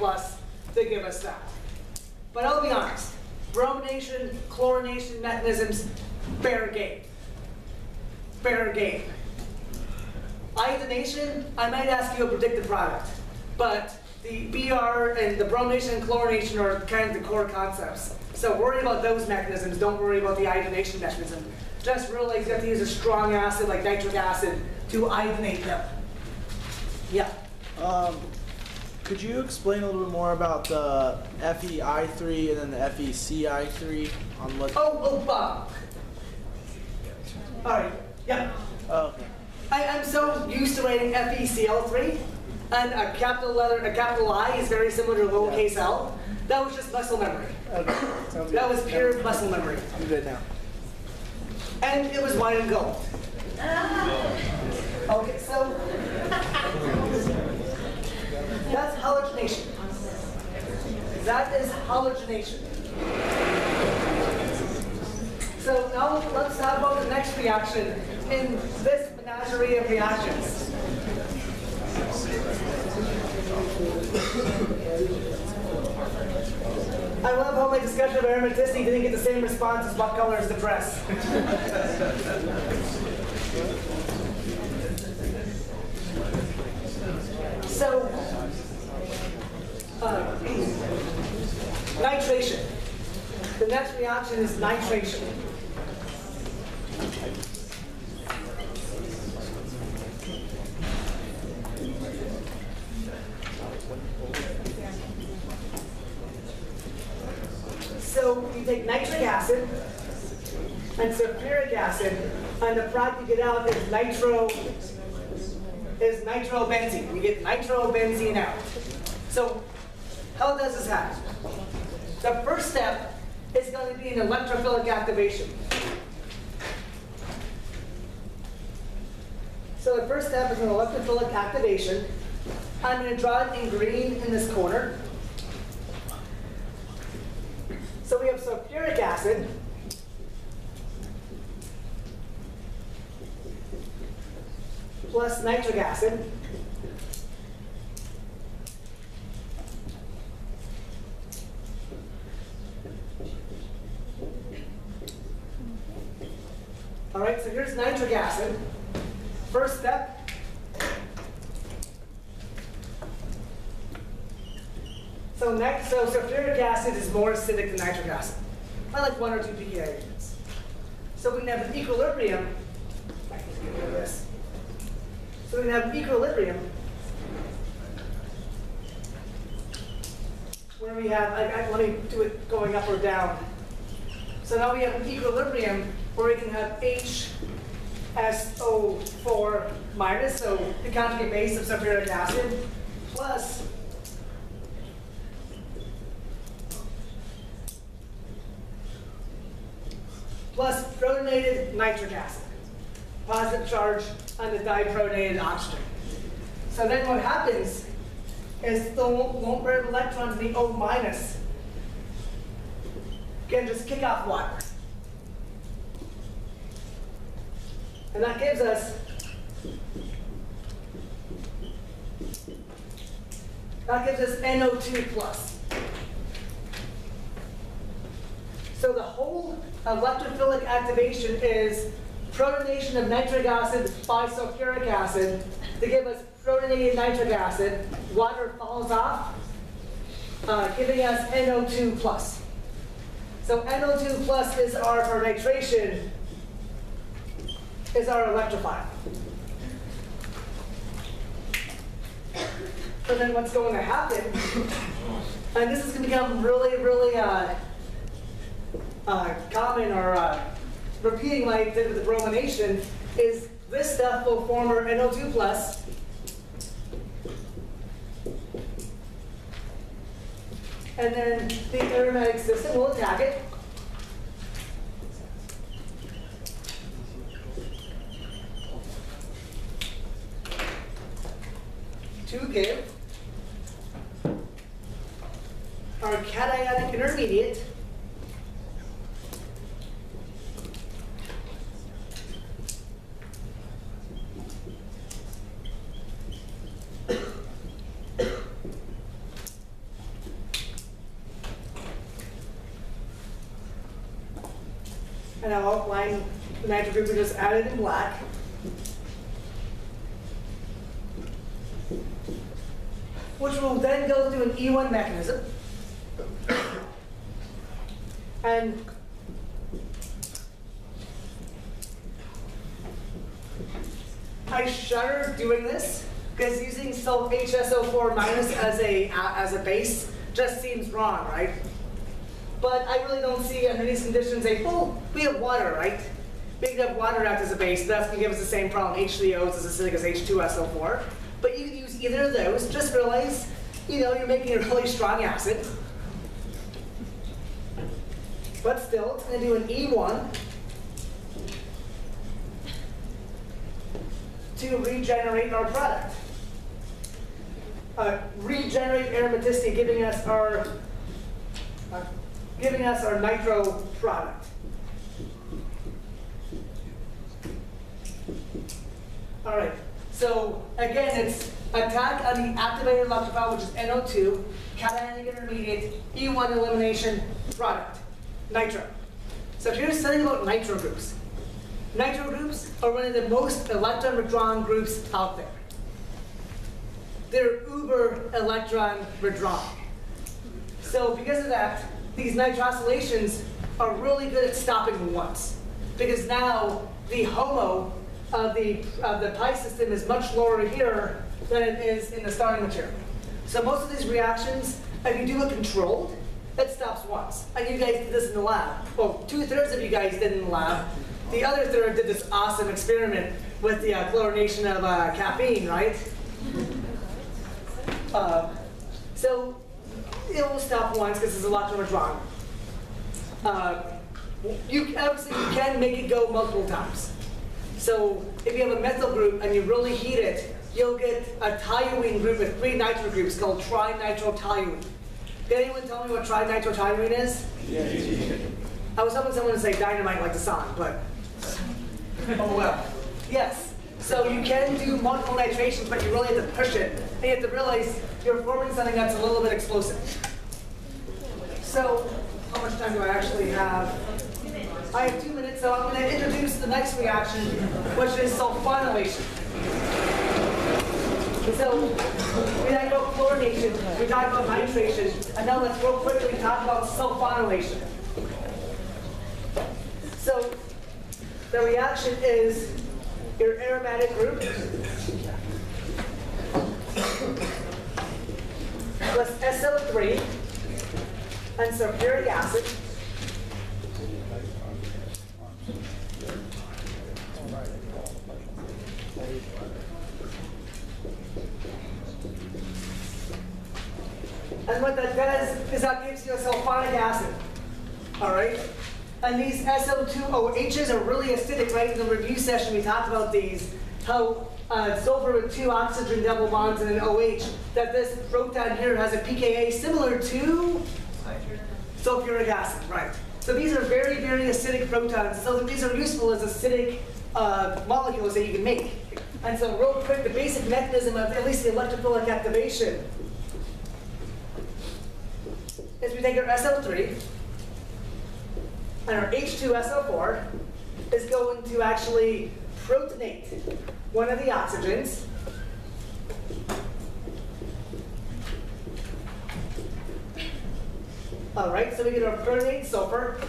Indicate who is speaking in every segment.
Speaker 1: plus to give us that. But I'll be honest, bromination, chlorination mechanisms, fair game. Fair game. Iodination, I might ask you a predicted product, but the BR and the bromination and chlorination are kind of the core concepts. So worry about those mechanisms, don't worry about the iodination mechanism. Just realize you have to use a strong acid like nitric acid to iodinate them. Yeah.
Speaker 2: Could you explain a little bit more about the FeI3 and then the FeCI3 on what?
Speaker 1: All right. Yeah.
Speaker 2: Oh, okay.
Speaker 1: I'm so used to writing FeCl3, and a capital I is very similar to lowercase l. That was just muscle memory.
Speaker 2: Okay. Sounds good.
Speaker 1: That was pure muscle memory.
Speaker 2: I'm good now.
Speaker 1: And it was wine and gold. Okay, so that's halogenation. That is halogenation. So now let's talk about the next reaction in this menagerie of reactions. I love how my discussion of aromaticity didn't get the same response as what color is the dress. So, nitration. The next reaction is nitration. So you take nitric acid and sulfuric acid, and the product you get out is nitrobenzene. You get nitrobenzene out. So how does this happen? The first step is going to be an electrophilic activation. So the first step is an electrophilic activation. I'm going to draw it in green in this corner. So we have sulfuric acid plus nitric acid all right, so here's nitric acid. First step. So sulfuric acid is more acidic than nitric acid, by like 1 or 2 pKa units. So we can have an equilibrium. I can get rid of this. So we can have an equilibrium where we have, let me do it going up or down. So now we have an equilibrium where we can have HSO4 minus, so the conjugate base of sulfuric acid, plus protonated nitric acid, positive charge on the diprotonated oxygen. So then what happens is the lone pair of electrons in the O minus can just kick off water. And that gives us NO2 plus. So the whole electrophilic activation is protonation of nitric acid by sulfuric acid to give us protonated nitric acid. Water falls off, giving us NO2 plus. So NO2 plus is our, for nitration, is our electrophile. So then what's going to happen, and this is going to become really, really common or repeating like I did with the bromination, is this stuff will form our NO2 plus. And then the aromatic system will attack it. To give our cationic intermediate And I'll outline the nitro group we just added in black. Which will then go through an E1 mechanism. And I shudder doing this because using HSO4 minus as a base just seems wrong, right? But I really don't see under these conditions we have water, right? We can have water act as a base, but that's going to give us the same problem. H3O is as acidic as H2SO4. But you can use either of those. Just realize, you're making a really strong acid. But still, it's going to do an E1 to regenerate our product. Regenerate aromaticity, giving us our nitro product. All right. So again, it's attack on the activated electrophile, which is NO2, cationic intermediate, E1 elimination product, nitro. So here's something about nitro groups. Nitro groups are one of the most electron withdrawn groups out there. They're uber electron withdrawn. So because of that, these nitrosylations are really good at stopping once. Because now the HOMO of the pi system is much lower here than it is in the starting material. So most of these reactions, if you do it controlled, it stops once. And you guys did this in the lab. Well, 2/3 of you guys did in the lab. The other third did this awesome experiment with the chlorination of caffeine, right? So it will stop once because it's electron withdrawn. Obviously you can make it go multiple times. So if you have a methyl group and you really heat it, you'll get a toluene group with 3 nitro groups called trinitrotoluene. Can anyone tell me what trinitrotoluene is?
Speaker 2: Yeah.
Speaker 1: I was hoping someone would say dynamite like the song, but oh well. Yes. So you can do multiple nitrations, but you really have to push it. And you have to realize you're forming something that's a little bit explosive. So how much time do I actually have? I have 2 minutes, so I'm going to introduce the next reaction, which is sulfonylation. So we talked about chlorination, we talked about nitration, and now let's real quickly talk about sulfonylation. So the reaction is your aromatic group plus SO3 and sulfuric acid. And what that does is that gives you a sulfonic acid. All right? And these SO2OHs are really acidic, right? In the review session, we talked about these, how sulfur with 2 oxygen double bonds and an OH, that this proton here has a pKa similar to sulfuric acid, right? So these are very, very acidic protons. So these are useful as acidic molecules that you can make. And so real quick, the basic mechanism of at least the electrophilic activation is we take our SO3, and our H2SO4 is going to actually protonate one of the oxygens. All right, so we get our protonated sulfur,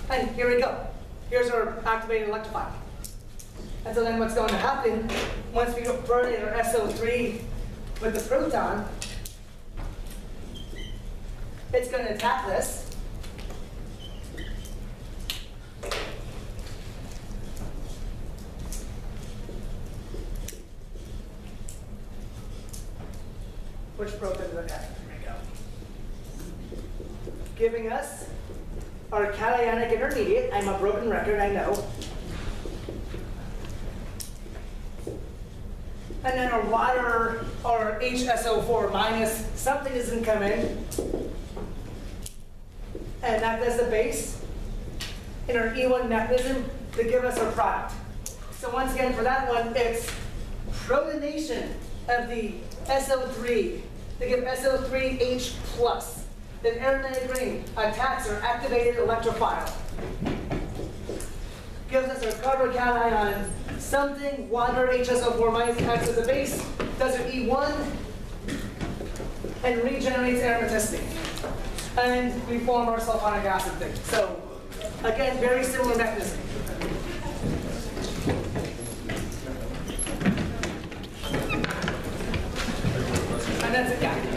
Speaker 1: and here we go. Here's our activated electrophile. And so then what's going to happen, once we protonate our SO3 with the proton, it's going to attack this. Which proton is it at? Here we go. Giving us our cationic intermediate. I'm a broken record, I know. And then our water, or HSO4 minus, something doesn't come in. And that does the base in our E1 mechanism to give us our product. So once again, for that one, it's protonation of the SO3 to give SO3H+. Then aromatic ring attacks our activated electrophile. gives us our carbocation, something, water, HSO4 minus acts as a base, does an E1, and regenerates aromaticity. And we form our sulfonic acid thing. So, again, very similar mechanism. And that's it, yeah.